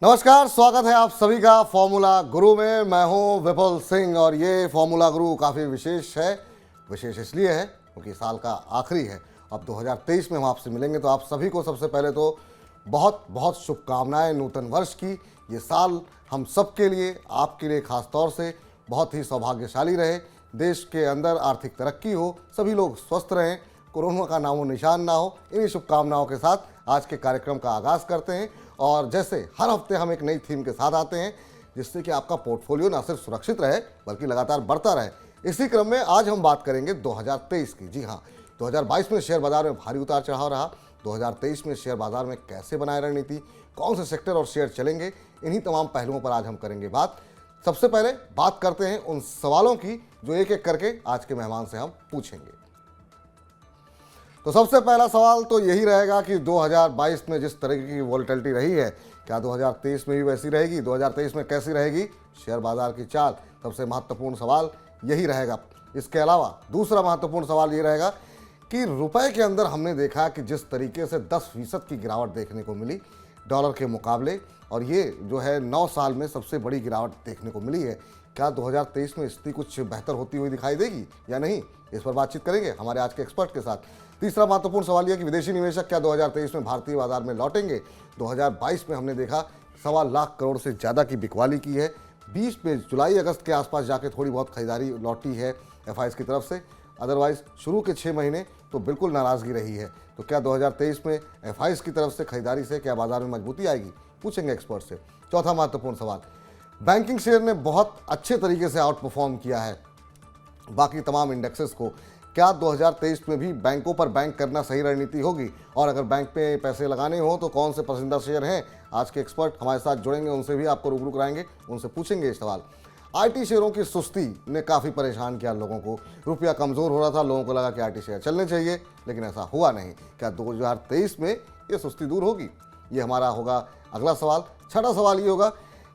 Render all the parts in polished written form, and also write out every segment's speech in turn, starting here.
नमस्कार, स्वागत है आप सभी का फॉर्मूला गुरु में। मैं हूं विपुल सिंह और ये फॉर्मूला गुरु काफ़ी विशेष है। विशेष इसलिए है क्योंकि साल का आखिरी है। अब 2023 में हम आपसे मिलेंगे तो आप सभी को सबसे पहले तो बहुत बहुत शुभकामनाएं नूतन वर्ष की। ये साल हम सबके लिए, आपके लिए खास तौर से बहुत ही सौभाग्यशाली रहे। देश के अंदर आर्थिक तरक्की हो, सभी लोग स्वस्थ रहें, कोरोना का नामो निशान ना हो। इन्हीं शुभकामनाओं के साथ आज के कार्यक्रम का आगाज़ करते हैं। और जैसे हर हफ्ते हम एक नई थीम के साथ आते हैं जिससे कि आपका पोर्टफोलियो ना सिर्फ सुरक्षित रहे बल्कि लगातार बढ़ता रहे। इसी क्रम में आज हम बात करेंगे 2023 की। जी हाँ, 2022 में शेयर बाजार में भारी उतार चढ़ाव रहा। 2023 में शेयर बाजार में कैसे बनाए रणनीति, कौन से सेक्टर और शेयर चलेंगे, इन्हीं तमाम पहलुओं पर आज हम करेंगे बात। सबसे पहले बात करते हैं उन सवालों की जो एक एक करके आज के मेहमान से हम पूछेंगे। तो सबसे पहला सवाल तो यही रहेगा कि 2022 में जिस तरह की वोलेटिलिटी रही है, क्या 2023 में भी वैसी रहेगी? 2023 में कैसी रहेगी शेयर बाजार की चाल? सबसे महत्वपूर्ण सवाल यही रहेगा। इसके अलावा दूसरा महत्वपूर्ण सवाल ये रहेगा कि रुपए के अंदर हमने देखा कि जिस तरीके से 10% की गिरावट देखने को मिली डॉलर के मुकाबले, और ये जो है 9 साल में सबसे बड़ी गिरावट देखने को मिली है, क्या 2023 में स्थिति कुछ बेहतर होती हुई दिखाई देगी या नहीं? इस पर बातचीत करेंगे हमारे आज के एक्सपर्ट के साथ। तीसरा महत्वपूर्ण सवाल यह कि विदेशी निवेशक क्या 2023 में भारतीय बाजार में लौटेंगे? 2022 में हमने देखा 1.25 लाख करोड़ से ज़्यादा की बिकवाली की है। 20 में जुलाई अगस्त के आसपास जाके थोड़ी बहुत खरीदारी लौटी है एफआईएस की तरफ से। अदरवाइज शुरू के 6 महीने तो बिल्कुल नाराज़गी रही है। तो क्या 2023 में एफआईएस की तरफ से खरीदारी से क्या बाजार में मजबूती आएगी? पूछेंगे एक्सपर्ट से। चौथा महत्वपूर्ण सवाल, बैंकिंग शेयर ने बहुत अच्छे तरीके से आउट परफॉर्म किया है बाकी तमाम इंडेक्सेस को। क्या 2023 में भी बैंकों पर बैंक करना सही रणनीति होगी? और अगर बैंक पे पैसे लगाने हो तो कौन से पसंदीदा शेयर हैं? आज के एक्सपर्ट हमारे साथ जुड़ेंगे, उनसे भी आपको रूबरू कराएंगे, उनसे पूछेंगे ये सवाल। आईटी शेयरों की सुस्ती ने काफ़ी परेशान किया लोगों को। रुपया कमज़ोर हो रहा था, लोगों को लगा कि आईटी शेयर चलने चाहिए, लेकिन ऐसा हुआ नहीं। क्या 2023 में ये सुस्ती दूर होगी? ये हमारा होगा अगला सवाल। छठा सवाल ये होगा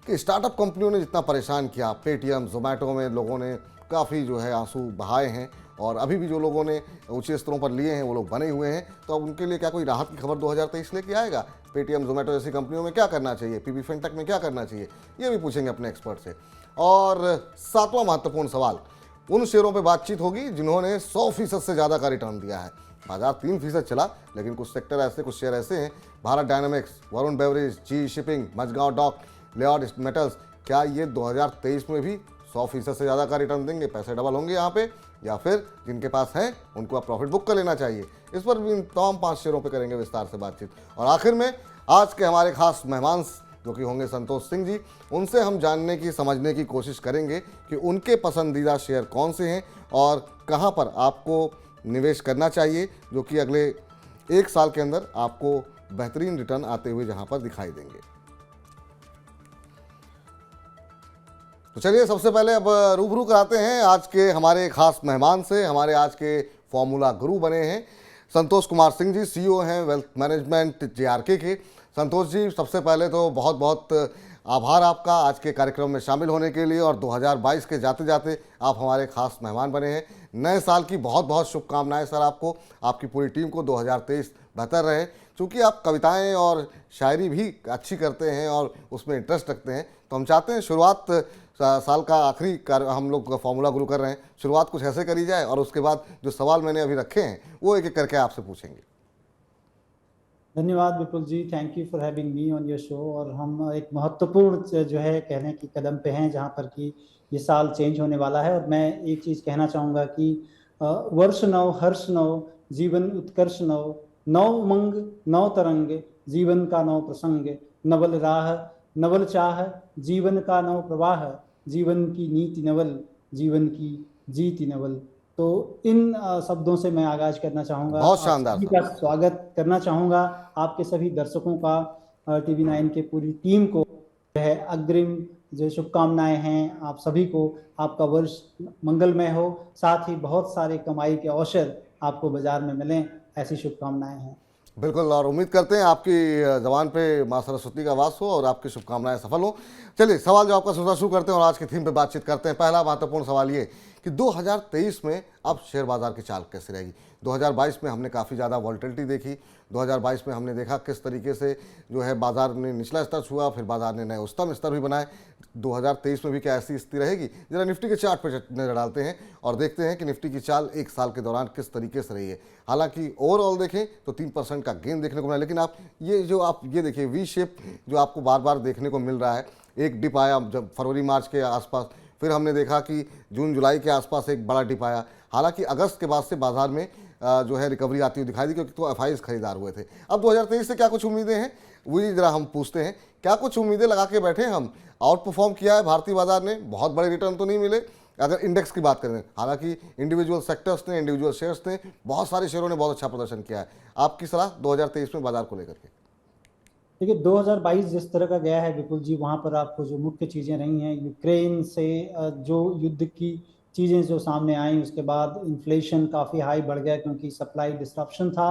कि स्टार्टअप कंपनियों ने जितना परेशान किया, पेटीएम, जोमेटो में लोगों ने काफ़ी जो है आंसू बहाए हैं, और अभी भी जो लोगों ने ऊंचे स्तरों पर लिए हैं वो लोग बने हुए हैं। तो अब उनके लिए क्या कोई राहत की खबर 2023 लेके आएगा? पेटीएम, जोमेटो जैसी कंपनियों में क्या करना चाहिए? पीबी फिनटेक में क्या करना चाहिए? ये भी पूछेंगे अपने एक्सपर्ट से। और सातवां महत्वपूर्ण सवाल, उन शेयरों पर बातचीत होगी जिन्होंने 100% से ज़्यादा का रिटर्न दिया है। बाजार 3% चला, लेकिन कुछ सेक्टर ऐसे, कुछ शेयर ऐसे हैं, Bharat dynamics, Varun beverage, G shipping, Mazagon dock, लेआउट मेटल्स, क्या ये 2023 में भी 100% से ज़्यादा का रिटर्न देंगे? पैसे डबल होंगे यहाँ पे, या फिर जिनके पास हैं उनको अब प्रॉफिट बुक कर लेना चाहिए? इस पर भी तमाम 5 शेयरों पे करेंगे विस्तार से बातचीत। और आखिर में आज के हमारे खास मेहमान जो कि होंगे संतोष सिंह जी, उनसे हम जानने की, समझने की कोशिश करेंगे कि उनके पसंदीदा शेयर कौन से हैं और कहाँ पर आपको निवेश करना चाहिए, जो कि अगले 1 साल के अंदर आपको बेहतरीन रिटर्न आते हुए जहाँ पर दिखाई देंगे। तो चलिए सबसे पहले अब रूबरू कराते हैं आज के हमारे खास मेहमान से। हमारे आज के फॉर्मूला गुरु बने हैं संतोष कुमार सिंह जी, सीईओ हैं वेल्थ मैनेजमेंट जेआरके के। संतोष जी, सबसे पहले तो बहुत बहुत आभार आपका आज के कार्यक्रम में शामिल होने के लिए, और 2022 के जाते जाते आप हमारे खास मेहमान बने हैं। नए साल की बहुत बहुत शुभकामनाएं सर आपको, आपकी पूरी टीम को। 2023 बेहतर रहे। चूँकि आप कविताएं और शायरी भी अच्छी करते हैं और उसमें इंटरेस्ट रखते हैं, तो हम चाहते हैं शुरुआत, साल का आखिरी हम लोग फॉर्मूला गुरु कर रहे हैं, शुरुआत कुछ ऐसे करी जाए और उसके बाद जो सवाल मैंने अभी रखे हैं वो एक एक करके आपसे पूछेंगे। धन्यवाद Vipul ji, thank you for having me on your show. और हम एक महत्वपूर्ण जो है कहने की कदम पे हैं जहाँ पर कि ये साल चेंज होने वाला है। और मैं एक चीज़ कहना चाहूँगा कि वर्ष नव, हर्ष नव, जीवन उत्कर्ष नव, नव उमंग, नव तरंग, जीवन का नव प्रसंग, नवल राह, नवल चाह, जीवन का नव प्रवाह, जीवन की नीति नवल, जीवन की जीति नवल। तो इन शब्दों से मैं आगाज करना चाहूँगा। बहुत शानदार का स्वागत करना चाहूँगा आपके सभी दर्शकों का, टीवी 9 के पूरी टीम को जो है अग्रिम जो शुभकामनाएं हैं आप सभी को। आपका वर्ष मंगलमय हो, साथ ही बहुत सारे कमाई के अवसर आपको बाजार में मिलें, ऐसी शुभकामनाएं हैं। बिल्कुल, और उम्मीद करते हैं आपकी ज़बान पे माँ सरस्वती का वास हो और आपकी शुभकामनाएं सफल हो। चलिए सवाल जो आपका सोचना शुरू करते हैं और आज की थीम पे बातचीत करते हैं। पहला महत्वपूर्ण सवाल ये कि 2023 में अब शेयर बाजार की चाल कैसी रहेगी। 2022 में हमने काफ़ी ज़्यादा वॉल्टिलिटी देखी, 2022 में हमने देखा किस तरीके से जो है बाजार ने निचला स्तर छुआ, फिर बाजार ने नए उच्चतम स्तर भी बनाए। 2023 में भी क्या ऐसी स्थिति रहेगी? जरा निफ्टी के चार्ट पर नजर डालते हैं और देखते हैं कि निफ्टी की चाल एक साल के दौरान किस तरीके से रही है। हालांकि ओवरऑल देखें तो 3% का गेन देखने को मिला, लेकिन आप ये देखिए वी शेप जो आपको बार बार देखने को मिल रहा है। एक डिप आया जब फरवरी मार्च के आसपास, फिर हमने देखा कि जून जुलाई के आसपास एक बड़ा डिप आया। हालांकि अगस्त के बाद से बाजार में जो है रिकवरी आती हुई दिखाई दी, क्योंकि तो एफआईज खरीदार हुए थे। अब 2023 से क्या कुछ उम्मीदें हैं, वही जरा हम पूछते हैं। क्या कुछ उम्मीदें लगा के बैठे हम? आउट परफॉर्म किया है भारतीय बाजार ने, बहुत बड़े रिटर्न तो नहीं मिले अगर इंडेक्स की बात करें। हालांकि इंडिविजुअल सेक्टर्स ने, इंडिविजुअल शेयर्स ने, बहुत सारे शेयरों ने बहुत अच्छा प्रदर्शन किया है। आपकी सलाह 2023 में बाजार को लेकर के? देखिए 2022 जिस तरह का गया है विपुल जी, वहाँ पर आपको जो मुख्य चीज़ें रही हैं, यूक्रेन से जो युद्ध की चीज़ें जो सामने आई, उसके बाद इन्फ्लेशन काफ़ी हाई बढ़ गया क्योंकि सप्लाई डिस्रप्शन था।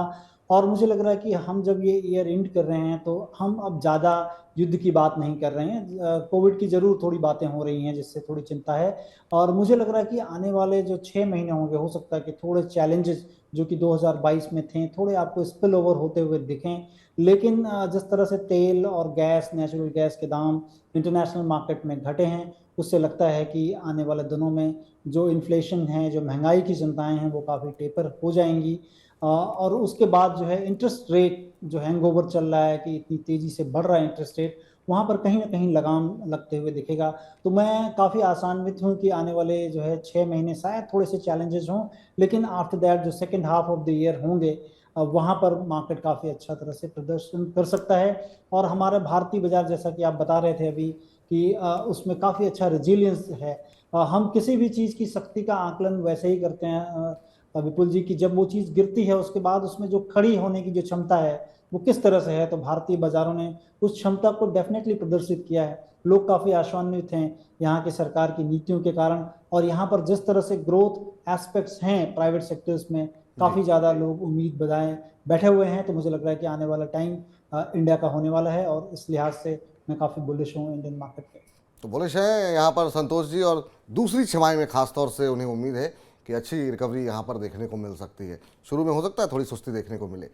और मुझे लग रहा है कि हम जब ये ईयर एंड कर रहे हैं तो हम अब ज़्यादा युद्ध की बात नहीं कर रहे हैं। कोविड की ज़रूर थोड़ी बातें हो रही हैं जिससे थोड़ी चिंता है। और मुझे लग रहा है कि आने वाले जो 6 महीने होंगे, हो सकता है कि थोड़े चैलेंजेस जो कि 2022 में थे, थोड़े आपको स्पिल ओवर होते हुए दिखें। लेकिन जिस तरह से तेल और गैस, नेचुरल गैस के दाम इंटरनेशनल मार्केट में घटे हैं, उससे लगता है कि आने वाले दिनों में जो इन्फ्लेशन है, जो महंगाई की चिंताएं हैं, वो काफ़ी टेपर हो जाएंगी। और उसके बाद जो है इंटरेस्ट रेट जो हैंगओवर चल रहा है कि इतनी तेज़ी से बढ़ रहा है इंटरेस्ट रेट, वहाँ पर कहीं ना कहीं लगाम लगते हुए दिखेगा। तो मैं काफ़ी आशान्वित हूँ कि आने वाले जो है 6 महीने शायद थोड़े से चैलेंजेस हों, लेकिन आफ्टर दैट जो second half of the year होंगे, वहाँ पर मार्केट काफ़ी अच्छा तरह से प्रदर्शन कर सकता है। और हमारा भारतीय बाजार, जैसा कि आप बता रहे थे अभी, कि उसमें काफ़ी अच्छा रेजिलियंस है। हम किसी भी चीज़ की शक्ति का आकलन वैसे ही करते हैं विपुल जी, कि जब वो चीज़ गिरती है उसके बाद उसमें जो खड़ी होने की जो क्षमता है वो किस तरह से है। तो भारतीय बाजारों ने उस क्षमता को डेफिनेटली प्रदर्शित किया है। लोग काफ़ी आशान्वित हैं यहाँ की सरकार की नीतियों के कारण, और यहाँ पर जिस तरह से ग्रोथ एस्पेक्ट्स हैं प्राइवेट सेक्टर्स में, जी। काफ़ी ज़्यादा लोग उम्मीद बनाए बैठे हुए हैं। तो मुझे लग रहा है कि आने वाला टाइम इंडिया का होने वाला है, और इस लिहाज से मैं काफ़ी बुलिश हूँ इंडियन मार्केट पे। तो बुलिश है यहाँ पर संतोष जी, और दूसरी छमाही में खास तौर से उन्हें उम्मीद है कि अच्छी रिकवरी यहाँ पर देखने को मिल सकती है। शुरू में हो सकता है थोड़ी सुस्ती देखने को मिले।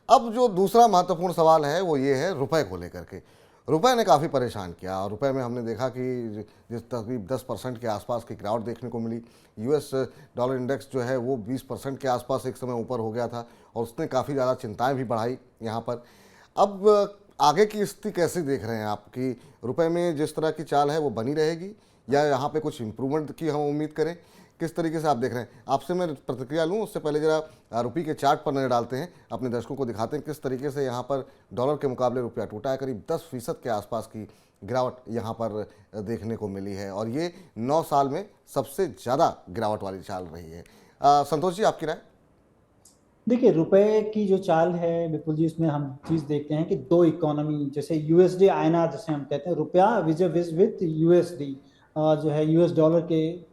अब जो दूसरा महत्वपूर्ण सवाल है वो ये है रुपए को लेकर के। रुपए ने काफ़ी परेशान किया, और रुपए में हमने देखा कि जिस तकरीब 10% के आसपास की गिरावट देखने को मिली। यूएस डॉलर इंडेक्स जो है वो 20% के आसपास एक समय ऊपर हो गया था, और उसने काफ़ी ज़्यादा चिंताएं भी बढ़ाई यहाँ पर। अब आगे की स्थिति कैसी देख रहे हैं आप कि रुपए में जिस तरह की चाल है वो बनी रहेगी, या यहाँ पे कुछ इम्प्रूवमेंट की हम उम्मीद करें? किस तरीके से आप देख रहे हैं? आपसे मैं प्रतिक्रिया लूँ उससे पहले जरा रुपये के चार्ट पर नजर डालते हैं, अपने दर्शकों को दिखाते हैं किस तरीके से यहाँ पर डॉलर के मुकाबले रुपया टूटा है। करीब 10% के आसपास की गिरावट यहाँ पर देखने को मिली है, और ये 9 साल में सबसे ज़्यादा गिरावट वाली चाल रही है। संतोष जी, आपकी राय? देखिए रुपए की जो चाल है विपुल जी, इसमें हम चीज़ देखते हैं कि दो इकोनॉमी, जैसे यूएसडी आईएनआर जिसे हम कहते हैं, रुपया विद यूएसडी जो है यूएस डॉलर के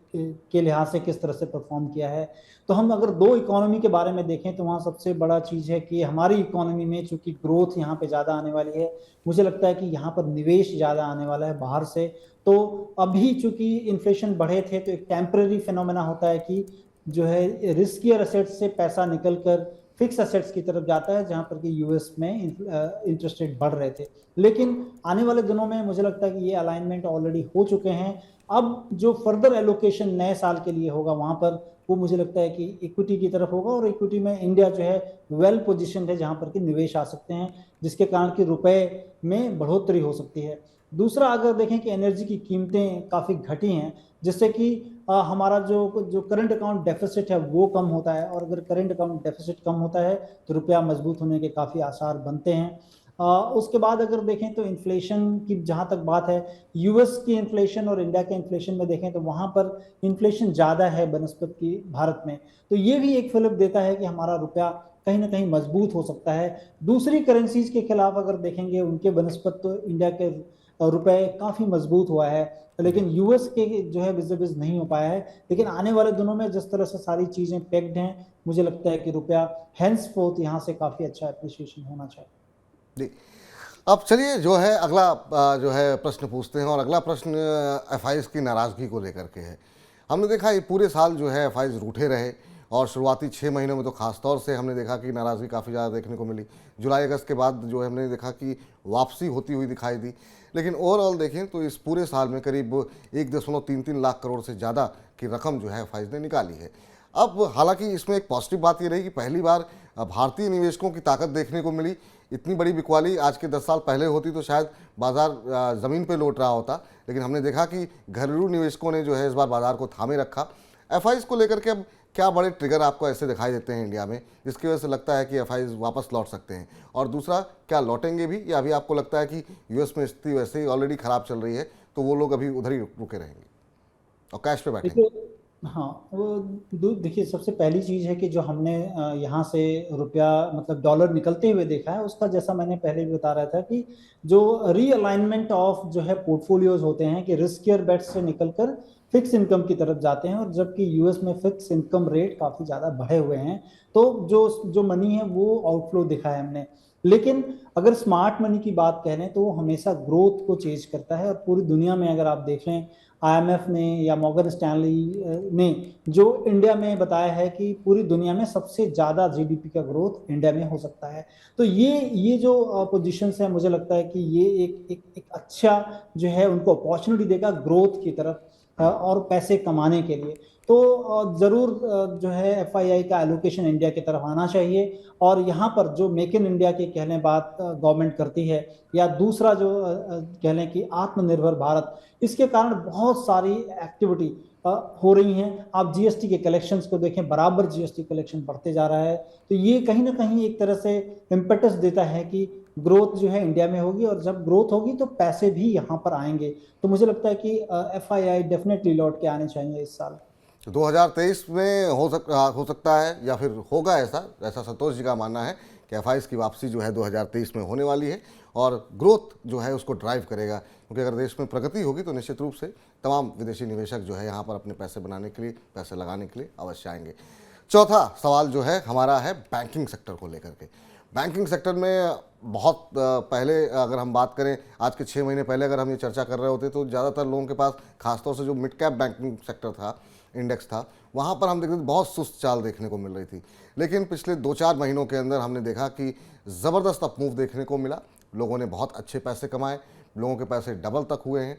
लिहाज से किस तरह से परफॉर्म किया है। तो हम अगर दो इकोनॉमी के बारे में देखें तो वहाँ सबसे बड़ा चीज़ है कि हमारी इकोनॉमी में चूंकि ग्रोथ यहाँ पे ज़्यादा आने वाली है, मुझे लगता है कि यहाँ पर निवेश ज़्यादा आने वाला है बाहर से। तो अभी चूंकि इन्फ्लेशन बढ़े थे तो एक टेम्पररी फिनोमेना होता है कि जो है रिस्कियर एसेट्स से पैसा निकलकर फिक्स एसेट्स की तरफ जाता है, जहां पर कि यूएस में इंटरेस्ट रेट बढ़ रहे थे। लेकिन आने वाले दिनों में मुझे लगता है कि ये अलाइनमेंट ऑलरेडी हो चुके हैं। अब जो फर्दर एलोकेशन नए साल के लिए होगा वहां पर, वो मुझे लगता है कि इक्विटी की तरफ होगा, और इक्विटी में इंडिया जो है वेल पोजिशन है जहां पर कि निवेश आ सकते हैं, जिसके कारण कि रुपए में बढ़ोतरी हो सकती है। दूसरा, अगर देखें कि एनर्जी की कीमतें काफ़ी घटी हैं, जिससे कि हमारा जो करंट अकाउंट डेफिसिट है वो कम होता है, और अगर करंट अकाउंट डेफिसिट कम होता है तो रुपया मजबूत होने के काफ़ी आसार बनते हैं। उसके बाद अगर देखें तो इन्फ्लेशन की जहाँ तक बात है, यूएस की इन्फ्लेशन और इंडिया के इन्फ्लेशन में देखें तो वहाँ पर इन्फ्लेशन ज़्यादा है बनस्पत की भारत में। तो ये भी एक फिलिप देता है कि हमारा रुपया कहीं ना कहीं मजबूत हो सकता है। दूसरी करेंसीज के खिलाफ अगर देखेंगे उनके बनस्पत, तो इंडिया के रुपए काफ़ी मजबूत हुआ है, लेकिन यूएस के जो है विजिबिज नहीं हो पाया है। लेकिन आने वाले दिनों में जिस तरह से सारी चीज़ें पैक्ड हैं, मुझे लगता है कि रुपया हैंस फोर्थ यहाँ से काफ़ी अच्छा एप्रिसिएशन होना चाहिए। जी। अब चलिए जो है अगला जो है प्रश्न पूछते हैं, और अगला प्रश्न एफआईज की नाराज़गी को लेकर के है। हमने देखा ये पूरे साल जो है एफआईज रूठे रहे और शुरुआती 6 महीनों में तो खास तौर से हमने देखा कि नाराज़गी काफ़ी ज़्यादा देखने को मिली। जुलाई अगस्त के बाद जो है हमने देखा कि वापसी होती हुई दिखाई दी। लेकिन ओवरऑल देखें तो इस पूरे साल में करीब 1.33 लाख करोड़ से ज़्यादा की रकम जो है एफआईज ने निकाली है। अब हालांकि इसमें एक पॉजिटिव बात ये रही कि पहली बार भारतीय निवेशकों की ताकत देखने को मिली। इतनी बड़ी बिकवाली आज के 10 साल पहले होती तो शायद बाजार ज़मीन पे लौट रहा होता, लेकिन हमने देखा कि घरेलू निवेशकों ने जो है इस बार बाजार को थामे रखा। एफआईज को लेकर के अब क्या बड़े ट्रिगर आपको ऐसे दिखाई देते हैं इंडिया में जिसकी वजह से लगता है कि एफआईज वापस लौट सकते हैं, और दूसरा क्या लौटेंगे भी, या अभी आपको लगता है कि यूएस में स्थिति वैसे ही ऑलरेडी खराब चल रही है तो वो लोग अभी उधर ही रुके रहेंगे और कैश पे बैठेंगे? देखिए, हाँ, वो देखिए, सबसे पहली चीज़ है कि जो हमने यहाँ से रुपया मतलब डॉलर निकलते हुए देखा है, उसका जैसा मैंने पहले भी बता रहा था कि जो रीअलाइनमेंट ऑफ जो है पोर्टफोलियोज होते हैं कि रिस्कियर बेट्स से निकलकर फिक्स इनकम की तरफ जाते हैं, और जबकि यूएस में फिक्स इनकम रेट काफ़ी ज़्यादा बढ़े हुए हैं, तो जो जो मनी है वो आउटफ्लो दिखा है हमने। लेकिन अगर स्मार्ट मनी की बात कह लें तो वो हमेशा ग्रोथ को चेज करता है, और पूरी दुनिया में अगर आप देखें, आईएमएफ ने या मॉर्गन स्टैनली ने जो इंडिया में बताया है कि पूरी दुनिया में सबसे ज़्यादा जीडीपी का ग्रोथ इंडिया में हो सकता है। तो ये जो पोजीशंस है, मुझे लगता है कि ये एक अच्छा जो है उनको अपॉर्चुनिटी देगा ग्रोथ की तरफ और पैसे कमाने के लिए। तो ज़रूर जो है एफआईआई का एलोकेशन इंडिया की तरफ आना चाहिए, और यहाँ पर जो मेक इन इंडिया की कह लें बात गवर्नमेंट करती है, या दूसरा जो कह लें कि आत्मनिर्भर भारत, इसके कारण बहुत सारी एक्टिविटी हो रही हैं। आप जीएसटी के कलेक्शंस को देखें, बराबर जीएसटी कलेक्शन बढ़ते जा रहा है, तो ये कहीं ना कहीं एक तरह से इम्पेटस देता है कि ग्रोथ जो है इंडिया में होगी, और जब ग्रोथ होगी तो पैसे भी यहाँ पर आएंगे। तो मुझे लगता है कि एफआईआई डेफिनेटली लौट के आने चाहिए इस साल। 2023 में हो सकता है या फिर होगा ऐसा ऐसा संतोष जी का मानना है कि एफआईज की वापसी जो है 2023 में होने वाली है और ग्रोथ जो है उसको ड्राइव करेगा, क्योंकि अगर देश में प्रगति होगी तो निश्चित रूप से तमाम विदेशी निवेशक जो है यहाँ पर अपने पैसे बनाने के लिए, पैसे लगाने के लिए अवश्य आएंगे। चौथा सवाल जो है हमारा है बैंकिंग सेक्टर को लेकर के। बैंकिंग सेक्टर में बहुत पहले अगर हम बात करें, आज के 6 महीने पहले अगर हम ये चर्चा कर रहे होते तो ज़्यादातर लोगों के पास, खासतौर से जो मिड कैप बैंकिंग सेक्टर था, इंडेक्स था, वहाँ पर हम देखते थे बहुत सुस्त चाल देखने को मिल रही थी। लेकिन पिछले 2-4 महीनों के अंदर हमने देखा कि ज़बरदस्त अपमूव देखने को मिला। लोगों ने बहुत अच्छे पैसे कमाए, लोगों के पैसे डबल तक हुए हैं,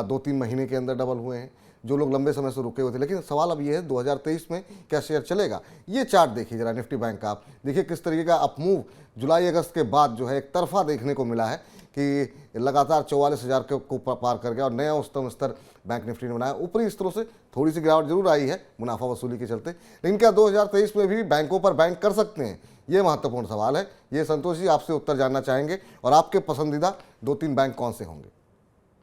2-3 महीने के अंदर डबल हुए हैं, जो लोग लंबे समय से रुके हुए थे। लेकिन सवाल अब ये है 2023 में क्या शेयर चलेगा? ये चार्ट देखिए जरा, निफ्टी बैंक का आप देखिए किस तरीके का अपमूव जुलाई अगस्त के बाद जो है एक तरफा देखने को मिला है कि लगातार 44,000 को पार कर गया और नया उच्चतम स्तर बैंक निफ्टी ने बनाया। ऊपरी स्तरों से थोड़ी सी गिरावट जरूर आई है मुनाफा वसूली के चलते, लेकिन क्या 2023 में भी बैंकों पर बैंक कर सकते हैं? ये महत्वपूर्ण सवाल है। ये संतोष जी आपसे उत्तर जानना चाहेंगे, और आपके पसंदीदा 2-3 बैंक कौन से होंगे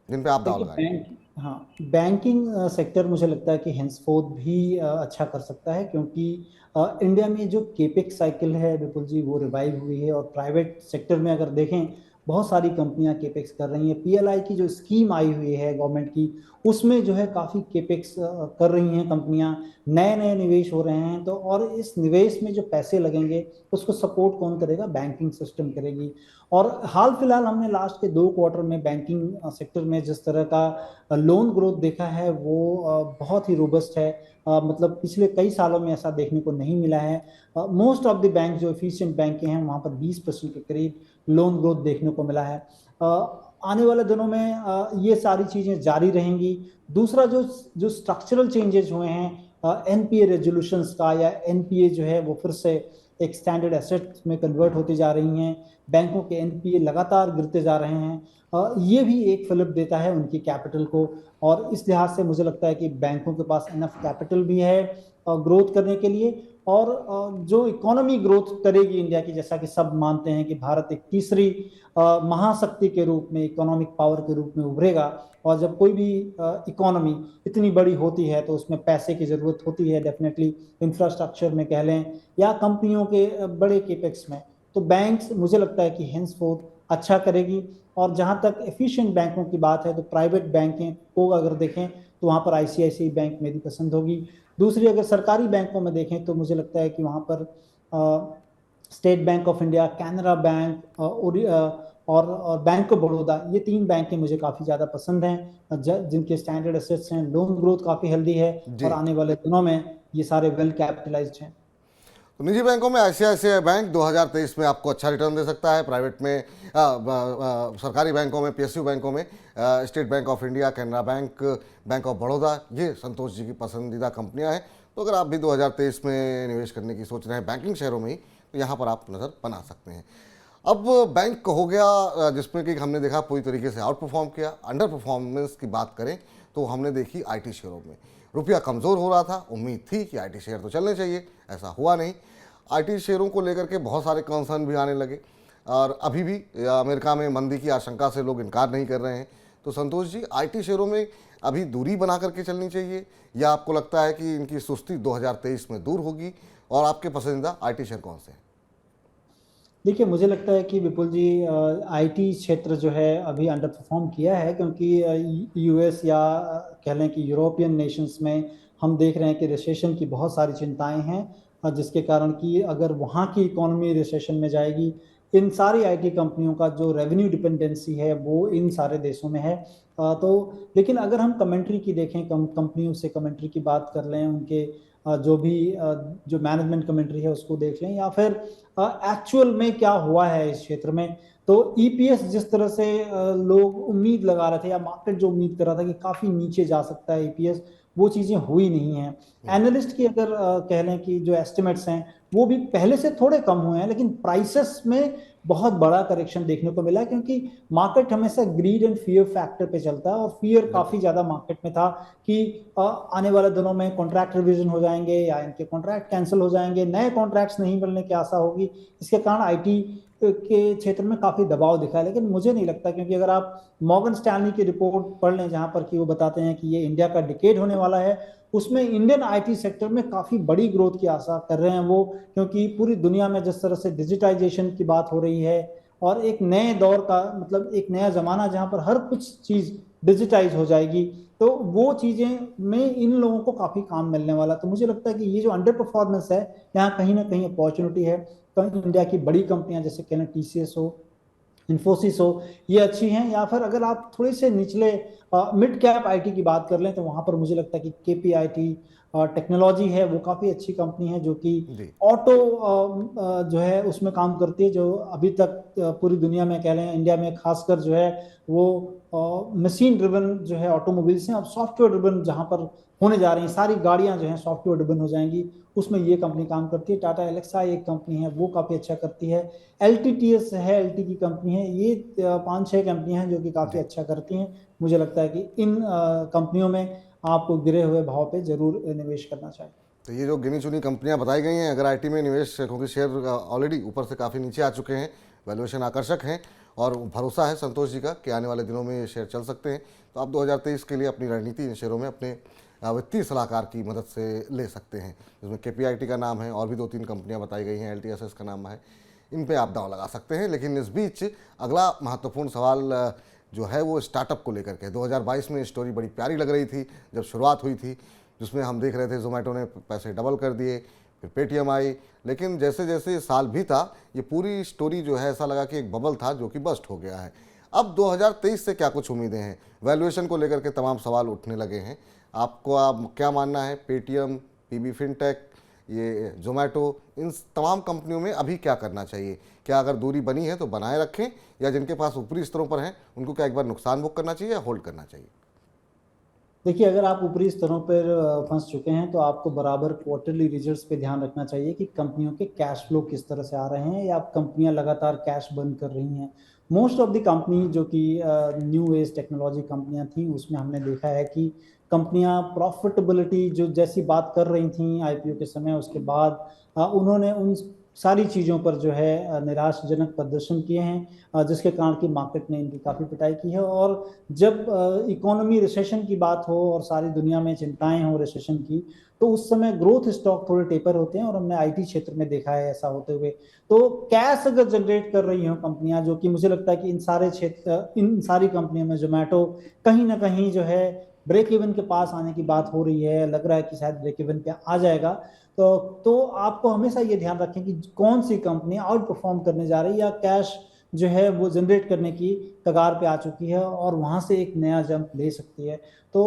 जिन पे आप दाव लगाएंगे? हाँ, बैंकिंग सेक्टर मुझे लगता है कि हेंसफोर्थ भी अच्छा कर सकता है, क्योंकि इंडिया में जो केपेक्स साइकिल है विपुल जी, वो रिवाइव हुई है, और प्राइवेट सेक्टर में अगर देखें बहुत सारी कंपनियां केपेक्स कर रही हैं। पीएलआई की जो स्कीम आई हुई है गवर्नमेंट की, उसमें जो है काफ़ी केपेक्स कर रही हैं कंपनियां, नए नए निवेश हो रहे हैं। तो और इस निवेश में जो पैसे लगेंगे उसको सपोर्ट कौन करेगा? बैंकिंग सिस्टम करेगी। और हाल फिलहाल हमने लास्ट के 2 क्वार्टर में बैंकिंग सेक्टर में जिस तरह का लोन ग्रोथ देखा है वो बहुत ही रोबस्ट है। मतलब पिछले कई सालों में ऐसा देखने को नहीं मिला है। मोस्ट ऑफ द बैंक जो एफिशिएंट बैंक हैं वहाँ पर 20% के करीब लोन ग्रोथ देखने को मिला है। आने वाले दिनों में ये सारी चीज़ें जारी रहेंगी। दूसरा जो स्ट्रक्चरल चेंजेस हुए हैं एनपीए रेजोल्यूशंस का, या एनपीए जो है वो फिर से एक स्टैंडर्ड एसेट में कन्वर्ट होती जा रही हैं, बैंकों के एनपीए लगातार गिरते जा रहे हैं, ये भी एक फिलिप देता है उनकी कैपिटल को। और इस लिहाज से मुझे लगता है कि बैंकों के पास इनफ कैपिटल भी है ग्रोथ करने के लिए। और जो इकोनॉमी ग्रोथ करेगी इंडिया की, जैसा कि सब मानते हैं कि भारत एक तीसरी महाशक्ति के रूप में, इकोनॉमिक पावर के रूप में उभरेगा, और जब कोई भी इकोनॉमी इतनी बड़ी होती है तो उसमें पैसे की ज़रूरत होती है डेफिनेटली, इंफ्रास्ट्रक्चर में कह लें या कंपनियों के बड़े केपेक्स में। तो बैंक्स मुझे लगता है कि हेंसफोर्थ अच्छा करेगी। और जहाँ तक एफिशिएंट बैंकों की बात है तो प्राइवेट बैंकें को अगर देखें तो वहाँ पर आईसीआईसीआई बैंक मेरी पसंद होगी। दूसरी अगर सरकारी बैंकों में देखें तो मुझे लगता है कि वहाँ पर state bank of India, Canara bank और बैंक ऑफ बड़ौदा, ये 3 बैंकें मुझे काफ़ी ज़्यादा पसंद हैं, जिनके स्टैंडर्ड एसेट्स हैं, लोन ग्रोथ काफ़ी हेल्दी है जी। और आने वाले दिनों में ये सारे वेल कैपिटलाइज्ड हैं। तो निजी बैंकों में आईसीआईसीआई बैंक 2023 में आपको अच्छा रिटर्न दे सकता है। प्राइवेट में सरकारी बैंकों में, पीएसयू बैंकों में state bank of India, Canara bank, bank of Baroda, ये संतोष जी की पसंदीदा कंपनियां हैं। तो अगर आप भी 2023 में निवेश करने की सोच रहे हैं बैंकिंग शहरों में ही, तो यहाँ पर आप नज़र बना सकते हैं। अब बैंक हो गया जिसमें कि हमने देखा पूरी तरीके से आउट परफॉर्म किया। अंडर परफॉर्मेंस की बात करें तो हमने देखी आईटी शेयरों में। रुपया कमज़ोर हो रहा था, उम्मीद थी कि आईटी शेयर तो चलने चाहिए, ऐसा हुआ नहीं। आईटी शेयरों को लेकर के बहुत सारे कंसर्न भी आने लगे और अभी भी अमेरिका में मंदी की आशंका से लोग इनकार नहीं कर रहे हैं। तो संतोष जी, आईटी शेयरों में अभी दूरी बना करके चलनी चाहिए या आपको लगता है कि इनकी सुस्ती 2023 में दूर होगी? और आपके पसंदीदा आईटी शेयर कौन से हैं? देखिए, मुझे लगता है कि विपुल जी, आईटी क्षेत्र जो है अभी अंडर परफॉर्म किया है, क्योंकि यूएस या कह लें कि यूरोपियन नेशंस में हम देख रहे हैं कि रिसेशन की बहुत सारी चिंताएं हैं, जिसके कारण कि अगर वहाँ की इकोनॉमी रिसेशन में जाएगी, इन सारी आईटी कंपनियों का जो रेवेन्यू डिपेंडेंसी है वो इन सारे देशों में है। तो लेकिन अगर हम कमेंट्री की देखें, कंपनियों से कमेंट्री की बात कर लें, उनके जो भी जो मैनेजमेंट कमेंट्री है उसको देख लें, या फिर एक्चुअल में क्या हुआ है इस क्षेत्र में, तो ईपीएस जिस तरह से लोग उम्मीद लगा रहे थे या मार्केट जो उम्मीद कर रहा था कि काफी नीचे जा सकता है ईपीएस, वो चीजें हुई नहीं हैं। एनालिस्ट की अगर कह लें कि जो एस्टिमेट्स हैं वो भी पहले से थोड़े कम हुए हैं, लेकिन प्राइसेस में बहुत बड़ा करेक्शन देखने को मिला, क्योंकि मार्केट हमेशा ग्रीड एंड फियर फैक्टर पे चलता है, और फियर काफी ज्यादा मार्केट में था कि आने वाले दिनों में कॉन्ट्रैक्ट रिवीजन हो जाएंगे या इनके कॉन्ट्रैक्ट कैंसिल हो जाएंगे, नए कॉन्ट्रैक्ट्स नहीं मिलने की आशा होगी। इसके कारण आईटी के क्षेत्र में काफी दबाव दिखा है। लेकिन मुझे नहीं लगता, क्योंकि अगर आप मॉर्गन स्टैनली की रिपोर्ट पढ़ लें जहां पर कि वो बताते हैं कि ये इंडिया का डिकेड होने वाला है, उसमें इंडियन आईटी सेक्टर में काफी बड़ी ग्रोथ की आशा कर रहे हैं वो, क्योंकि पूरी दुनिया में जिस तरह से डिजिटाइजेशन की बात हो रही है और एक नए दौर का मतलब एक नया जमाना जहां पर हर कुछ चीज डिजिटाइज हो जाएगी, तो वो चीजें में इन लोगों को काफी काम मिलने वाला। तो मुझे लगता है कि ये जो अंडर परफॉर्मेंस है, यहाँ कहीं ना कहीं अपॉर्चुनिटी है। तो इंडिया की बड़ी कंपनियां जैसे कहना टीसीएस हो, इन्फोसिस हो, ये अच्छी हैं। या फिर अगर आप थोड़े से निचले मिड कैप आईटी की बात कर लें, तो वहां पर मुझे लगता है कि केपीआईटी टेक्नोलॉजी है, वो काफी अच्छी कंपनी है, जो कि जी। ऑटो जो है उसमें काम करती है, जो अभी तक पूरी दुनिया में कह लें, इंडिया में खासकर जो है वो मशीन ड्रिवन जो है ऑटोमोबाइल्स हैं, अब सॉफ्टवेयर ड्रिवन जहां पर होने जा रही हैं, सारी गाड़ियां जो हैं सॉफ्टवेयर ड्रिवन हो जाएंगी, उसमें ये कंपनी काम करती है। टाटा एलेक्सा एक कंपनी है, वो काफी अच्छा करती है। एलटीटीएस है, एलटी की कंपनी है। ये 5-6 कंपनियां हैं जो कि काफी जी। अच्छा करती हैं। मुझे लगता है कि इन कंपनियों में आपको गिरे हुए भाव पे जरूर निवेश करना चाहिए। तो ये जो गिनी चुनी कंपनियां बताई गई हैं, अगर आईटी में निवेश, क्योंकि शेयर ऑलरेडी ऊपर से काफ़ी नीचे आ चुके हैं, वैल्यूएशन आकर्षक हैं और भरोसा है संतोष जी का कि आने वाले दिनों में ये शेयर चल सकते हैं, तो आप 2023 के लिए अपनी रणनीति इन शेयरों में अपने वित्तीय सलाहकार की मदद से ले सकते हैं, जिसमें केपीआईटी का नाम है और भी 2-3 कंपनियां बताई गई हैं, एलटीएसएस का नाम है, इन पे आप दांव लगा सकते हैं। लेकिन इस बीच अगला महत्वपूर्ण सवाल जो है वो स्टार्टअप को लेकर के 2022 में स्टोरी बड़ी प्यारी लग रही थी जब शुरुआत हुई थी, जिसमें हम देख रहे थे जोमेटो ने पैसे डबल कर दिए, फिर पेटीएम आई। लेकिन जैसे जैसे साल भी था, ये पूरी स्टोरी जो है ऐसा लगा कि एक बबल था जो कि बस्ट हो गया है। अब 2023 से क्या कुछ उम्मीदें हैं? वैल्यूएशन को लेकर के तमाम सवाल उठने लगे हैं। आपको आप क्या मानना है? पेटीएम, पीबी फिनटेक, ये जोमेटो, इन तमाम कंपनियों में अभी क्या करना चाहिए? क्या अगर दूरी बनी है तो बनाए रखें, या जिनके पास ऊपरी स्तरों पर हैं उनको क्या एक बार नुकसान बुक करना चाहिए या होल्ड करना चाहिए? देखिए, अगर आप ऊपरी स्तरों पर फंस चुके हैं, तो आपको बराबर क्वार्टरली रिजल्ट्स पे ध्यान रखना चाहिए कि कंपनियों के कैश फ्लो किस तरह से आ रहे हैं, या कंपनियां लगातार कैश बर्न कर रही हैं। मोस्ट ऑफ द कंपनी जो कि न्यू एज टेक्नोलॉजी कंपनियां थी, उसमें हमने देखा है कि कंपनियां प्रॉफिटेबिलिटी जो जैसी बात कर रही थी आईपीओ के समय, उसके बाद उन्होंने उन सारी चीज़ों पर जो है निराशाजनक प्रदर्शन किए हैं, जिसके कारण कि मार्केट ने इनकी काफ़ी पिटाई की है। और जब इकोनॉमी रिसेशन की बात हो और सारी दुनिया में चिंताएं हो रिसेशन की, तो उस समय ग्रोथ स्टॉक थोड़े टेपर होते हैं, और हमने आईटी क्षेत्र में देखा है ऐसा होते हुए। तो कैश अगर जनरेट कर रही हो कंपनियां, जो कि मुझे लगता है कि इन सारे क्षेत्र, इन सारी कंपनियों में जोमेटो कहीं ना कहीं जो है ब्रेक इवन के पास आने की बात हो रही है, लग रहा है कि शायद ब्रेक इवन पे आ जाएगा, तो आपको हमेशा ये ध्यान रखें कि कौन सी कंपनी आउट परफॉर्म करने जा रही है या कैश जो है वो जनरेट करने की कगार पे आ चुकी है और वहां से एक नया जंप ले सकती है। तो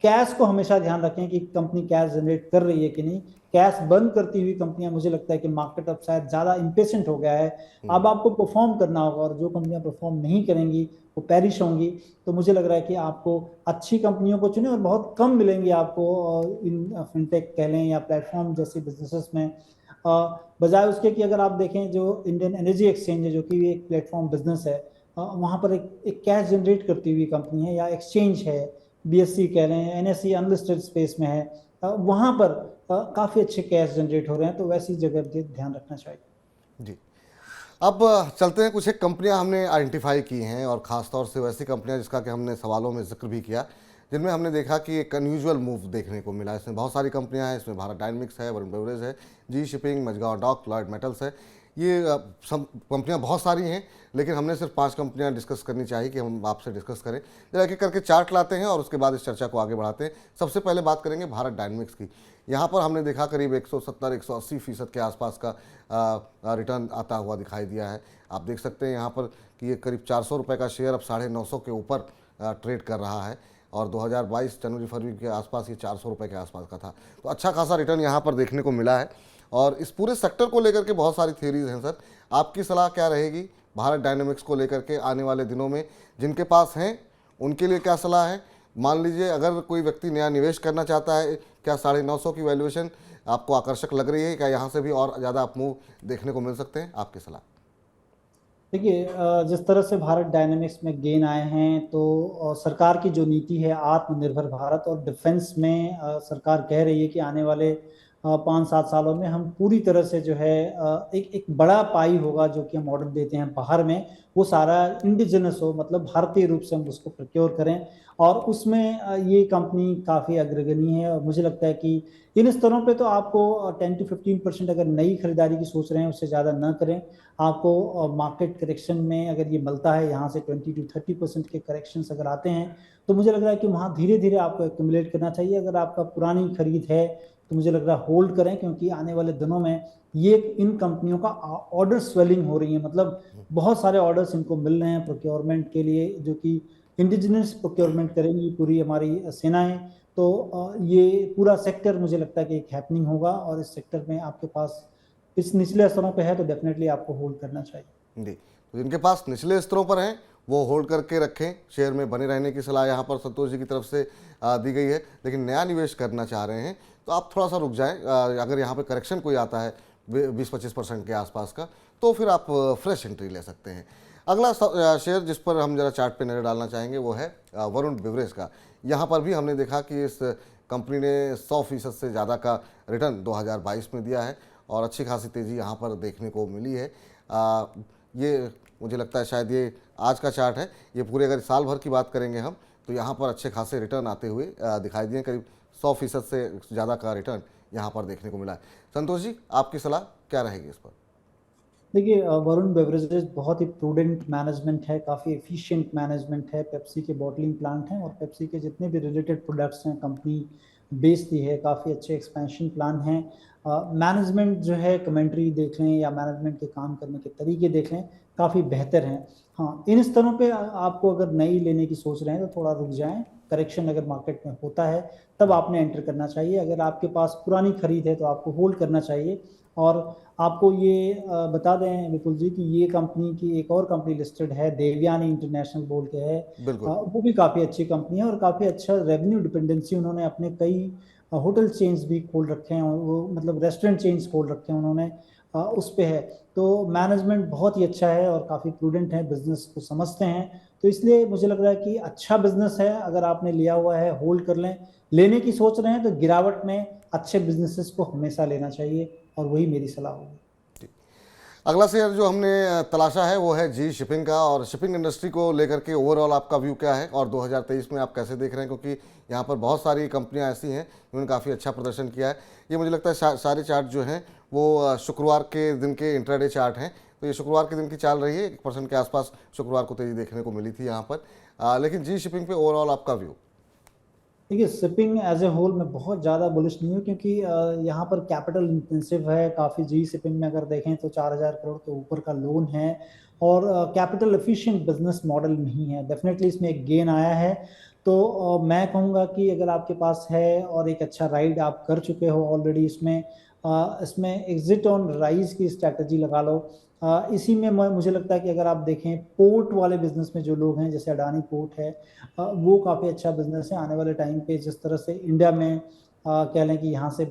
कैश को हमेशा ध्यान रखें कि कंपनी कैश जनरेट कर रही है कि नहीं। कैश बंद करती हुई कंपनियां, मुझे लगता है कि मार्केट अब शायद ज्यादा इम्पेशेंट हो गया है, अब आपको परफॉर्म करना होगा, और जो कंपनियां परफॉर्म नहीं करेंगी वो पेरिश होंगी। तो मुझे लग रहा है कि आपको अच्छी कंपनियों को चुने, और बहुत कम मिलेंगी आपको इन फिनटेक कह लें या प्लेटफॉर्म जैसे बिजनेसेस में। बजाय उसके कि अगर आप देखें जो इंडियन एनर्जी एक्सचेंज है, जो कि एक प्लेटफॉर्म बिजनेस है, वहाँ पर एक कैश जनरेट करती हुई कंपनी है, या एक्सचेंज है, बीएससी कह रहे हैं, एनएससी अनलिस्टेड स्पेस में है, वहाँ पर काफ़ी अच्छे कैश जनरेट हो रहे हैं, तो वैसी जगह भी ध्यान रखना चाहिए। जी। अब चलते हैं, कुछ एक कंपनियां हमने आइडेंटिफाई की हैं और ख़ास तौर से वैसी कंपनियां जिसका कि हमने सवालों में जिक्र भी किया, जिनमें हमने देखा कि एक अनयूजुअल मूव देखने को मिला। इसमें बहुत सारी कंपनियां हैं, इसमें भारत डायनेमिक्स है, वरुण बेवरेज है, G shipping, Mazagon dock, Lloyd metals है। ये सब कंपनियां बहुत सारी हैं, लेकिन हमने सिर्फ 5 कंपनियां डिस्कस करनी चाहिए कि हम आपसे डिस्कस करें। जरा एक करके चार्ट लाते हैं और उसके बाद इस चर्चा को आगे बढ़ाते हैं। सबसे पहले बात करेंगे भारत डायनेमिक्स की। यहाँ पर हमने देखा करीब 170-180% के आसपास का रिटर्न आता हुआ दिखाई दिया है। आप देख सकते हैं यहाँ पर कि ये करीब 400 रुपये का शेयर अब 950 के ऊपर ट्रेड कर रहा है, और 2022 जनवरी फरवरी के आसपास ये 400 रुपये के आसपास का था। तो अच्छा खासा रिटर्न यहाँ पर देखने को मिला है, और इस पूरे सेक्टर को लेकर के बहुत सारी थ्योरीज हैं। सर, आपकी सलाह क्या रहेगी भारत डायनेमिक्स को लेकर के आने वाले दिनों में? जिनके पास हैं उनके लिए क्या सलाह है? मान लीजिए अगर कोई व्यक्ति नया निवेश करना चाहता है, क्या 950 की वैल्यूएशन आपको आकर्षक लग रही है? क्या यहाँ से भी और ज़्यादा आप मूव देखने को मिल सकते हैं? आपकी सलाह। देखिए, जिस तरह से भारत डायनेमिक्स में गेन आए हैं, तो सरकार की जो नीति है आत्मनिर्भर भारत, और डिफेंस में सरकार कह रही है कि आने वाले 5-7 सालों में हम पूरी तरह से जो है एक बड़ा पाई होगा जो कि हम ऑर्डर देते हैं बाहर में, वो सारा इंडिजिनस हो, मतलब भारतीय रूप से हम उसको प्रोक्योर करें। और उसमें ये कंपनी काफ़ी अग्रगणी है, और मुझे लगता है कि इन स्तरों पे तो आपको 10-15% अगर नई खरीदारी की सोच रहे हैं, उससे ज़्यादा न करें। आपको मार्केट करेक्शन में अगर ये मिलता है, यहाँ से 20-30% के करेक्शंस अगर आते हैं, तो मुझे लग रहा है कि वहाँ धीरे धीरे आपको एक्यूमुलेट करना चाहिए। अगर आपका पुरानी खरीद है तो मुझे लग रहा है होल्ड करें, क्योंकि आने वाले दिनों में ये इन कंपनियों का ऑर्डर स्वेलिंग हो रही है, मतलब बहुत सारे ऑर्डर्स इनको मिल रहे हैं प्रोक्योरमेंट के लिए, जो कि इंडिजिनस प्रोक्योरमेंट करेंगी पूरी हमारी सेनाएं। तो ये पूरा सेक्टर मुझे लगता है कि एक हैपनिंग होगा, और इस सेक्टर में आपके पास इस निचले स्तरों पे है तो डेफिनेटली आपको होल्ड करना चाहिए। जी, तो जिनके पास निचले स्तरों पर हैं वो होल्ड करके रखें, शेयर में बने रहने की सलाह यहाँ पर संतोष जी की तरफ से दी गई है। लेकिन नया निवेश करना चाह रहे हैं तो आप थोड़ा सा रुक जाएं। अगर यहाँ पे करेक्शन कोई आता है 20-25% के आसपास का, तो फिर आप फ्रेश एंट्री ले सकते हैं। अगला शेयर जिस पर हम जरा चार्ट पे नज़र डालना चाहेंगे वो है वरुण बेवरेज का। यहाँ पर भी हमने देखा कि इस कंपनी ने 100% से ज़्यादा का रिटर्न 2022 में दिया है, और अच्छी खासी तेज़ी यहाँ पर देखने को मिली है। ये मुझे लगता है शायद ये आज का चार्ट है, ये पूरे अगर साल भर की बात करेंगे हम, तो यहाँ पर अच्छे खासे रिटर्न आते हुए दिखाई दिए। करीब 100% से ज़्यादा का रिटर्न यहाँ पर देखने को मिला है। संतोष जी, आपकी सलाह क्या रहेगी इस पर? देखिए, वरुण बेवरेजेस बहुत ही प्रूडेंट मैनेजमेंट है, काफ़ी एफिशिएंट मैनेजमेंट है। पेप्सी के बॉटलिंग प्लांट हैं, और पेप्सी के जितने भी रिलेटेड प्रोडक्ट्स हैं कंपनी बेचती है, काफ़ी अच्छे एक्सपेंशन प्लान हैं। मैनेजमेंट जो है, कमेंट्री देख लें या मैनेजमेंट के काम करने के तरीके देख लें, काफ़ी बेहतर हैं। हाँ, इन स्तरों पे आपको अगर नई लेने की सोच रहे हैं तो थोड़ा रुक जाएं। करेक्शन अगर मार्केट में होता है तब आपने एंटर करना चाहिए। अगर आपके पास पुरानी खरीद है तो आपको होल्ड करना चाहिए। और आपको ये बता दें विपुल जी कि ये कंपनी की एक और कंपनी लिस्टेड है, देवयानी इंटरनेशनल बोल के है। बिल्कुल। वो भी काफ़ी अच्छी कंपनी है, और काफ़ी अच्छा रेवेन्यू डिपेंडेंसी, उन्होंने अपने कई होटल चेन्स भी खोल रखे हैं, वो मतलब रेस्टोरेंट चेन्स खोल रखे हैं उन्होंने, उस पे है। तो मैनेजमेंट बहुत ही अच्छा है और काफ़ी प्रूडेंट है, बिजनेस को समझते हैं। तो इसलिए मुझे लग रहा है कि अच्छा बिजनेस है। अगर आपने लिया हुआ है होल्ड कर लें। लेने की सोच रहे हैं तो गिरावट में अच्छे बिजनेसेस को हमेशा लेना चाहिए, और वही मेरी सलाह होगी। अगला शेयर जो हमने तलाशा है वो है जी शिपिंग का, और शिपिंग इंडस्ट्री को लेकर के ओवरऑल आपका व्यू क्या है और 2023 में आप कैसे देख रहे हैं? क्योंकि यहाँ पर बहुत सारी कंपनियाँ ऐसी हैं जिन्होंने काफ़ी अच्छा प्रदर्शन किया है। ये मुझे लगता है सारे चार्ट जो हैं वो शुक्रवार के दिन के इंट्राडे चार्ट हैं। तो ये शुक्रवार के दिन की चाल रही है, 1% के आसपास शुक्रवार को तेज़ी देखने को मिली थी यहाँ पर। लेकिन जी शिपिंग पे ओवरऑल आपका व्यू? देखिए, शिपिंग एज ए होल मैं बहुत ज़्यादा बुलिश नहीं हूँ, क्योंकि यहाँ पर कैपिटल इंटेंसिव है काफ़ी। जी शिपिंग में अगर देखें तो 4,000 करोड़ के ऊपर का लोन है, और कैपिटल एफिशिएंट बिजनेस मॉडल नहीं है। डेफिनेटली इसमें एक गेन आया है। तो मैं कहूँगा कि अगर आपके पास है और एक अच्छा राइड आप कर चुके हो ऑलरेडी, इसमें एग्जिट ऑन राइज की स्ट्रैटेजी लगा लो। इसी में मुझे लगता है कि अगर आप देखें पोर्ट वाले बिजनेस में जो लोग हैं, जैसे अडानी पोर्ट है, वो काफ़ी अच्छा बिजनेस है। आने वाले टाइम पे जिस तरह से इंडिया में कह लें कि यहाँ से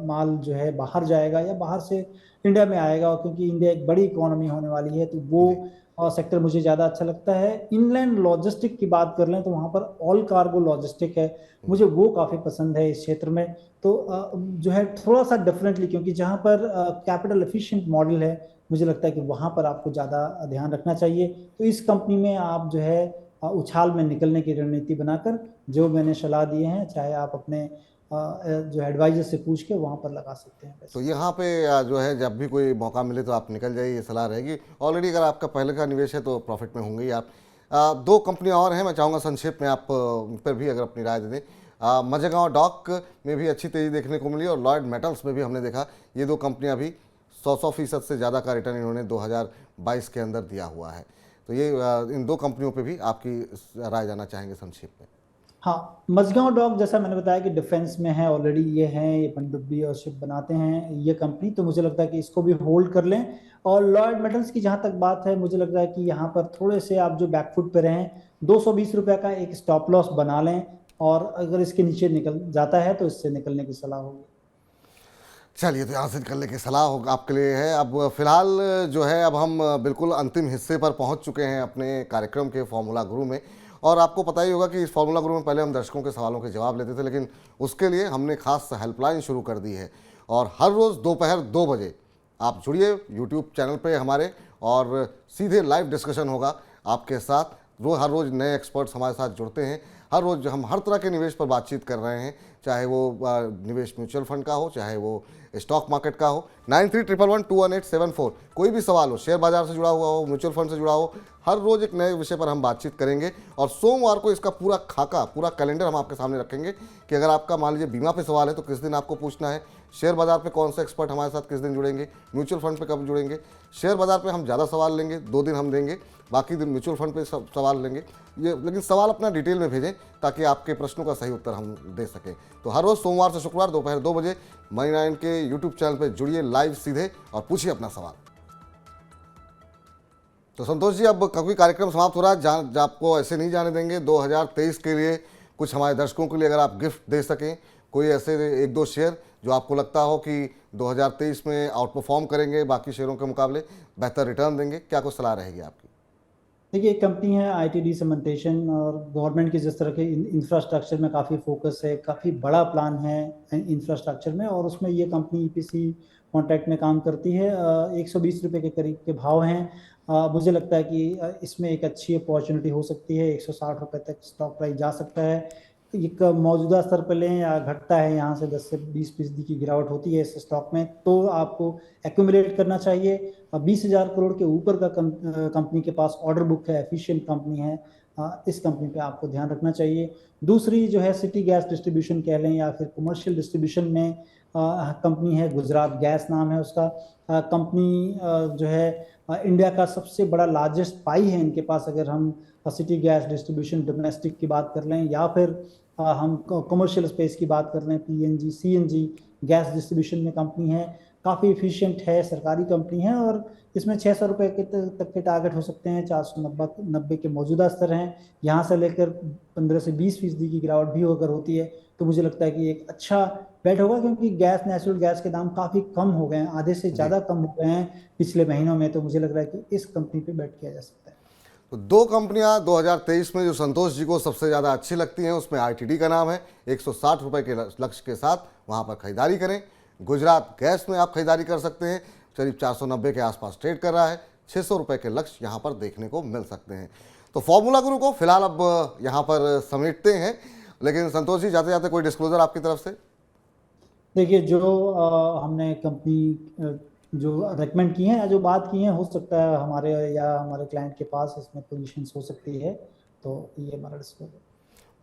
माल जो है बाहर जाएगा या बाहर से इंडिया में आएगा, क्योंकि इंडिया एक बड़ी इकोनॉमी होने वाली है, तो जी। वो सेक्टर मुझे ज़्यादा अच्छा लगता है। इनलैंड लॉजिस्टिक की बात कर लें तो वहाँ पर ऑल कार्गो लॉजिस्टिक है, मुझे वो काफ़ी पसंद है इस क्षेत्र में। तो जो है थोड़ा सा डिफरेंटली, क्योंकि जहाँ पर कैपिटल एफिशिएंट मॉडल है, मुझे लगता है कि वहाँ पर आपको ज़्यादा ध्यान रखना चाहिए। तो इस कंपनी में आप जो है उछाल में निकलने की रणनीति बनाकर, जो मैंने सलाह दिए हैं, चाहे आप अपने जो एडवाइजर से पूछ के वहाँ पर लगा सकते हैं तो पैसे। यहाँ पे जो है जब भी कोई मौका मिले तो आप निकल जाइए, ये सलाह रहेगी। ऑलरेडी अगर आपका पहले का निवेश है तो प्रॉफिट में होंगे ही आप। दो कंपनियां और हैं, मैं चाहूँगा संक्षेप में आप उन पर भी अगर अपनी राय दे दें। मझगांव डॉक में भी अच्छी तेज़ी देखने को मिली और लॉयड मेटल्स में भी हमने देखा। ये दो कंपनियां भी 100% से ज़्यादा का रिटर्न इन्होंने 2022 के अंदर दिया हुआ है। तो ये इन दो कंपनियों पे भी आपकी राय जानना चाहेंगे संक्षेप में। हाँ, मझगांव डॉक जैसा मैंने बताया कि डिफेंस में है ऑलरेडी, ये हैं, ये पनडुब्बी और शिप बनाते हैं ये कंपनी, तो मुझे लगता है कि इसको भी होल्ड कर लें। और लॉयड मेटल्स की जहाँ तक बात है, मुझे लग रहा है कि यहाँ पर थोड़े से आप जो बैकफुट पे रहें, 220 रुपये का एक स्टॉप लॉस बना लें, और अगर इसके नीचे निकल जाता है तो इससे निकलने की सलाह होगी। चलिए, तो यहाँ से निकलने की सलाह हो आपके लिए है। अब फिलहाल जो है, अब हम बिल्कुल अंतिम हिस्से पर पहुँच चुके हैं अपने कार्यक्रम के फॉर्मूला गुरु में। और आपको पता ही होगा कि इस फॉर्मूला गुरु में पहले हम दर्शकों के सवालों के जवाब लेते थे, लेकिन उसके लिए हमने खास हेल्पलाइन शुरू कर दी है। और हर रोज़ दोपहर 2 बजे आप जुड़िए यूट्यूब चैनल पे हमारे, और सीधे लाइव डिस्कशन होगा आपके साथ। हर रोज़ नए एक्सपर्ट्स हमारे साथ जुड़ते हैं। हर रोज़ हम हर तरह के निवेश पर बातचीत कर रहे हैं, चाहे वो निवेश म्यूचुअल फंड का हो, चाहे वो स्टॉक मार्केट का हो। 9311121874, कोई भी सवाल हो, शेयर बाजार से जुड़ा हुआ हो, म्यूचुअल फंड से जुड़ा हो, हर रोज़ एक नए विषय पर हम बातचीत करेंगे। और सोमवार को इसका पूरा खाका, पूरा कैलेंडर हम आपके सामने रखेंगे कि अगर आपका मान लीजिए बीमा पे सवाल है तो किस दिन आपको पूछना है, शेयर बाजार पे कौन सा एक्सपर्ट हमारे साथ किस दिन जुड़ेंगे, म्यूचुअल फंड पे कब जुड़ेंगे। शेयर बाजार पे हम ज़्यादा सवाल लेंगे, 2 दिन हम देंगे, बाकी दिन म्यूचुअल फंड पे सवाल लेंगे। ये लेकिन सवाल अपना डिटेल में भेजें ताकि आपके प्रश्नों का सही उत्तर हम दे सकें। तो हर रोज़ सोमवार से शुक्रवार दोपहर 2 बजे मनी 9 के यूट्यूब चैनल पर जुड़िए लाइव सीधे और पूछिए अपना सवाल। तो संतोष जी, अब क्योंकि कार्यक्रम समाप्त हो रहा है, आपको ऐसे नहीं जाने देंगे। 2023 के लिए कुछ हमारे दर्शकों के लिए अगर आप गिफ्ट दे सकें, कोई ऐसे 1-2 शेयर जो आपको लगता हो कि 2023 में आउट परफॉर्म करेंगे, बाकी शेयरों के मुकाबले बेहतर रिटर्न देंगे, क्या कुछ सलाह रहेगी आपकी? देखिए, एक कंपनी है आईटीडी सीमेंटेशन, और गवर्नमेंट की जिस तरह के इंफ्रास्ट्रक्चर में काफ़ी फोकस है, काफ़ी बड़ा प्लान है इंफ्रास्ट्रक्चर में, और उसमें ये कंपनी ईपीसी कॉन्ट्रैक्ट में काम करती है। 120 रुपये के करीब के भाव हैं। मुझे लगता है कि इसमें एक अच्छी अपॉर्चुनिटी हो सकती है, 160 रुपये तक स्टॉक प्राइस जा सकता है। एक मौजूदा स्तर पर लें या घटता है, यहाँ से 10 से 20% की गिरावट होती है इस स्टॉक में, तो आपको एक्यूमुलेट करना चाहिए। 20,000 करोड़ के ऊपर का कंपनी के पास ऑर्डर बुक है, एफिशिएंट कंपनी है, इस कंपनी पे आपको ध्यान रखना चाहिए। दूसरी जो है सिटी गैस डिस्ट्रीब्यूशन कह लें या फिर कमर्शियल डिस्ट्रीब्यूशन में कंपनी है, गुजरात गैस नाम है उसका। कंपनी जो है इंडिया का सबसे बड़ा लार्जेस्ट पाई है इनके पास, अगर हम सिटी गैस डिस्ट्रीब्यूशन डोमेस्टिक की बात कर लें, या फिर हम कमर्शियल स्पेस की बात कर लें, पीएनजी सीएनजी गैस डिस्ट्रीब्यूशन में कंपनी है। काफ़ी इफिशिएंट है, सरकारी कंपनी है, और इसमें 600 रुपये के तक के टारगेट हो सकते हैं। 490 के मौजूदा स्तर हैं। यहाँ से लेकर 15 से 20% की गिरावट भी अगर होती है तो मुझे लगता है कि एक अच्छा बेट होगा, क्योंकि नेचुरल गैस के दाम काफ़ी कम हो गए हैं, आधे से जी। ज़्यादा कम हो गए हैं पिछले महीनों में। तो मुझे लग रहा है कि इस कंपनी पे बेट किया जा सकता है। तो 2 कंपनियां 2023 में जो संतोष जी को सबसे ज़्यादा अच्छी लगती हैं, उसमें आईटीडी का नाम है। 160 रुपये के लक्ष्य के साथ वहां पर खरीदारी करें। गुजरात गैस में आप खरीदारी कर सकते हैं, करीब 490 के आसपास ट्रेड कर रहा है। 600 रुपये के लक्ष्य यहाँ पर देखने को मिल सकते हैं। तो फॉर्मूला गुरु को फिलहाल अब यहाँ पर समेटते हैं, लेकिन संतोष जी जाते जाते कोई डिस्क्लोजर आपकी तरफ से? देखिए, जो हमने कंपनी जो रेकमेंड की हैं या जो बात की हैं, हो सकता है हमारे या हमारे क्लाइंट के पास इसमें पोजीशंस हो सकती है, तो ये हमारा डिस्क्लोजर।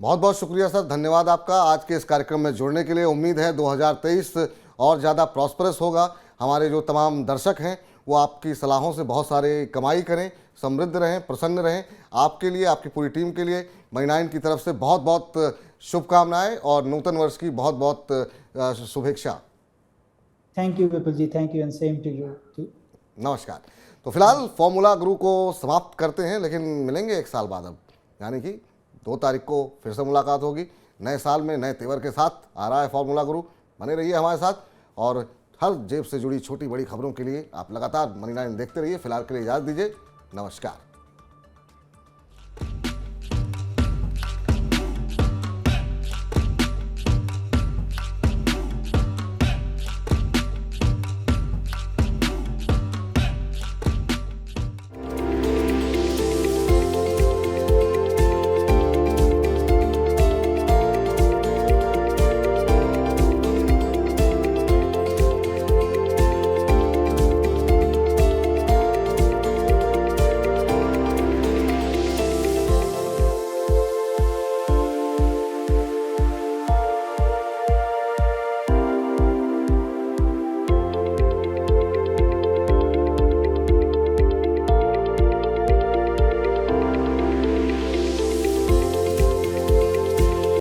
बहुत बहुत शुक्रिया सर, धन्यवाद आपका आज के इस कार्यक्रम में जुड़ने के लिए। उम्मीद है 2023 और ज़्यादा प्रॉस्परस होगा। हमारे जो तमाम दर्शक हैं वो आपकी सलाहों से बहुत सारे कमाई करें, समृद्ध रहें, प्रसन्न रहें। आपके लिए, आपकी पूरी टीम के लिए मनी9 की तरफ से बहुत बहुत शुभकामनाएं और नूतन वर्ष की बहुत बहुत शुभेच्छा। Thank you Vipul ji, thank you and same to you. नमस्कार। तो फिलहाल फॉर्मूला गुरु को समाप्त करते हैं, लेकिन मिलेंगे 1 साल बाद अब, यानी कि 2 तारीख को फिर से मुलाकात होगी। नए साल में नए तेवर के साथ आ रहा है फॉर्मूला गुरु। बने रहिए हमारे साथ और हर जेब से जुड़ी छोटी बड़ी खबरों के लिए आप लगातार मनी9 देखते रहिए। फिलहाल के लिए इजाज़त दीजिए, नमस्कार।